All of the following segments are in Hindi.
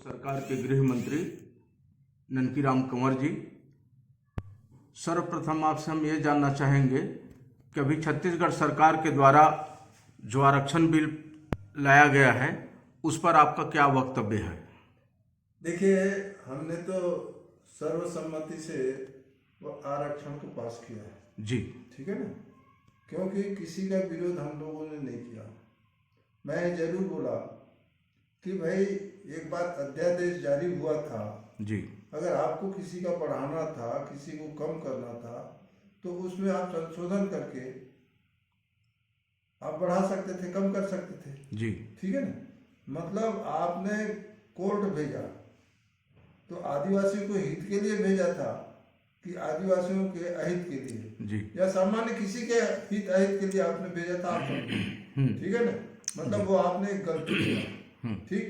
सरकार के गृह मंत्री ननकीराम कंवर जी, सर्वप्रथम आपसे हम ये जानना चाहेंगे कि अभी छत्तीसगढ़ सरकार के द्वारा जो आरक्षण बिल लाया गया है उस पर आपका क्या वक्तव्य है? देखिए, हमने तो सर्वसम्मति से वो आरक्षण को पास किया है। जी, ठीक है ना, क्योंकि किसी का विरोध हम लोगों ने नहीं किया। मैं जरूर बोला कि भाई एक बात अध्यादेश जारी हुआ था जी, अगर आपको किसी का बढ़ाना था, किसी को कम करना था, तो उसमें आप संशोधन करके आप बढ़ा सकते थे, कम कर सकते थे। जी, ठीक है ना, मतलब आपने कोर्ट भेजा तो आदिवासियों को हित के लिए भेजा था कि आदिवासियों के अहित के लिए जी, या सामान्य किसी के हित अहित के लिए आपने भेजा था। आप ठीक है ना, मतलब वो आपने एक गलती किया। ठीक,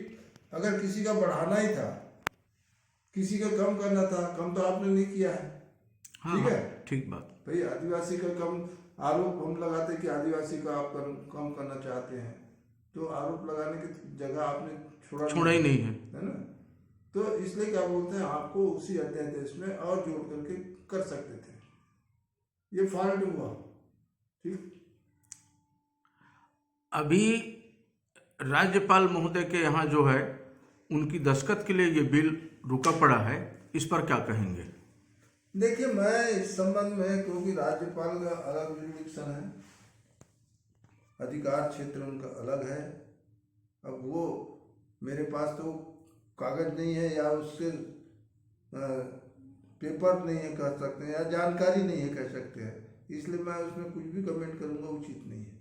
अगर किसी का बढ़ाना ही था, किसी का कम करना था, कम तो आपने नहीं किया है। हाँ, ठीक है, ठीक बात। भाई आदिवासी का कम आरोप हम लगाते कि आदिवासी का आप कम करना चाहते हैं, तो आरोप लगाने की जगह आपने छोड़ा ही नहीं है। है ना। तो इसलिए क्या बोलते हैं, आपको उसी अध्यादेश में और जोड़ करके कर सकते थे। ये फॉल्ट हुआ। ठीक, अभी राज्यपाल महोदय के यहाँ जो है उनकी दस्तखत के लिए ये बिल रुका पड़ा है, इस पर क्या कहेंगे? देखिए, मैं इस संबंध में, क्योंकि राज्यपाल का अलग जुरिडिक्शन है, अधिकार क्षेत्र उनका अलग है। अब वो मेरे पास तो कागज नहीं है या उससे पेपर नहीं है कह सकते हैं, या जानकारी नहीं है कह सकते हैं, इसलिए मैं उसमें कुछ भी कमेंट करूंगा उचित नहीं है।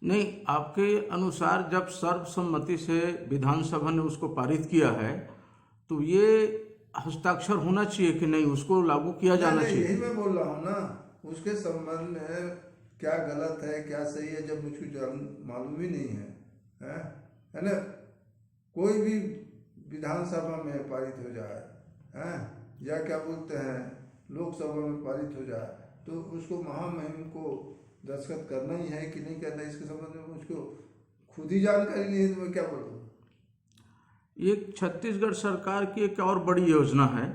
नहीं, आपके अनुसार जब सर्वसम्मति से विधानसभा ने उसको पारित किया है तो ये हस्ताक्षर होना चाहिए कि नहीं, उसको लागू किया जाना नहीं, चाहिए? यही मैं बोल रहा हूँ ना, उसके संबंध में क्या गलत है क्या सही है, जब मुझको मालूम ही नहीं है ना। कोई भी विधानसभा में पारित हो जाए, हैं, या क्या बोलते हैं लोकसभा में पारित हो जाए, तो उसको महामहिम को दस्तखत करना ही है कि नहीं करना, इसके संबंध में मुझको खुद ही जानकारी नहीं है, तो मैं क्या बोलूँ। ये छत्तीसगढ़ सरकार की एक और बड़ी योजना है,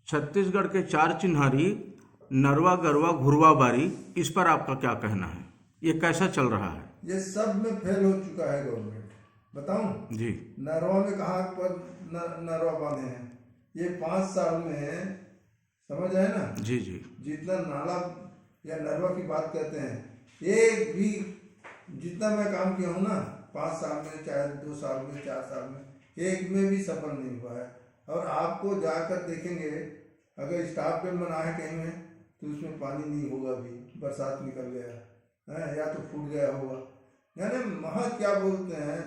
छत्तीसगढ़ के 4 चिन्हारी नरवा गरवा घुरवा बारी, इस पर आपका क्या कहना है? ये कैसा चल रहा है? ये सब में फेल हो चुका है गवर्नमेंट। बताऊं जी, नरवा में कहाँ पर नरवा बांधे हैं? ये 5 साल में, समझ आए ना, जी, जी, जितना नाला या नरवा की बात करते हैं, एक भी जितना मैं काम किया हूँ ना 5 साल में, चाहे 2 साल में, 4 साल में, एक में भी सफल नहीं हुआ है। और आपको जाकर देखेंगे, अगर स्टाफ पेन बना है कहीं में तो उसमें पानी नहीं होगा, भी बरसात निकल गया है या तो फूट गया होगा। यानी महज क्या बोलते हैं,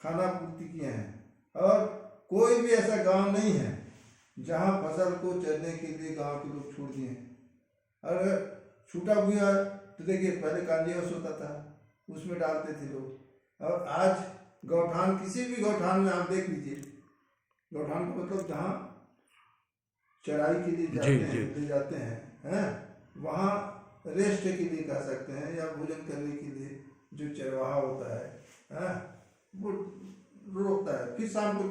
खाना पूर्ति किए हैं। और कोई भी ऐसा गांव नहीं है जहां फसल को चरने के लिए गांव के लोग छोड़ दिए हैं। अगर छूटा हुआ तो देखिए, पहले कांजीवस होता था, उसमें डालते थे लोग, और आज गौठान, किसी भी गौठान में आप देख लीजिए, गौठान का मतलब जहाँ चराई के लिए जाते हैं, ले जाते हैं, वहाँ रेस्ट के लिए कह सकते हैं, या भोजन करने के लिए जो चरवाहा होता है, वो रोकता है, फिर शाम को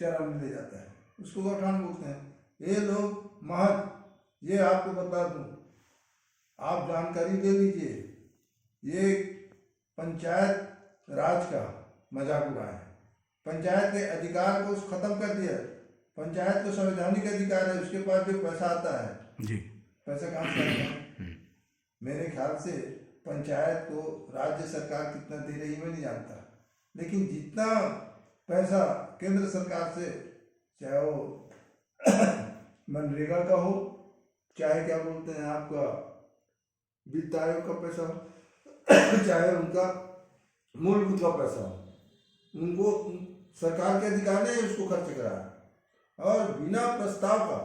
चराने ले जाता है, उसको गौठान बोलते हैं। ये लोग महज, ये आपको बता दूं, आप जानकारी दे लीजिए, ये पंचायत राज का मजाक उड़ाया है। पंचायत के अधिकार को खत्म कर दिया। पंचायत को संवैधानिक अधिकार है, उसके पास जो पैसा आता है जी, पैसा कहाँ से आता है? मेरे ख्याल से पंचायत को राज्य सरकार कितना दे रही है मैं नहीं जानता, लेकिन जितना पैसा केंद्र सरकार से, चाहे वो मनरेगा का हो, चाहे क्या बोलते हैं आपका वित्त आयोग का पैसा हो, चाहे उनका मूलभूत का पैसा हो, उनको सरकार के अधिकार ने उसको खर्च कराया, और बिना प्रस्ताव का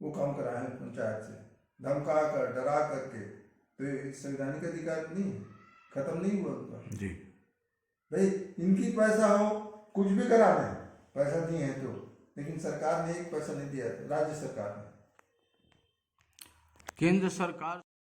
वो काम कराया है पंचायत से, धमका कर, डरा करके। तो ये संवैधानिक अधिकार नहीं, खत्म नहीं हुआ उनका। जी, भाई इनकी पैसा हो, कुछ भी करा दें, पैसा दिए हैं तो, लेकिन सरकार ने एक पैसा नहीं दिया, राज्य सरकार ने। केंद्र सरकार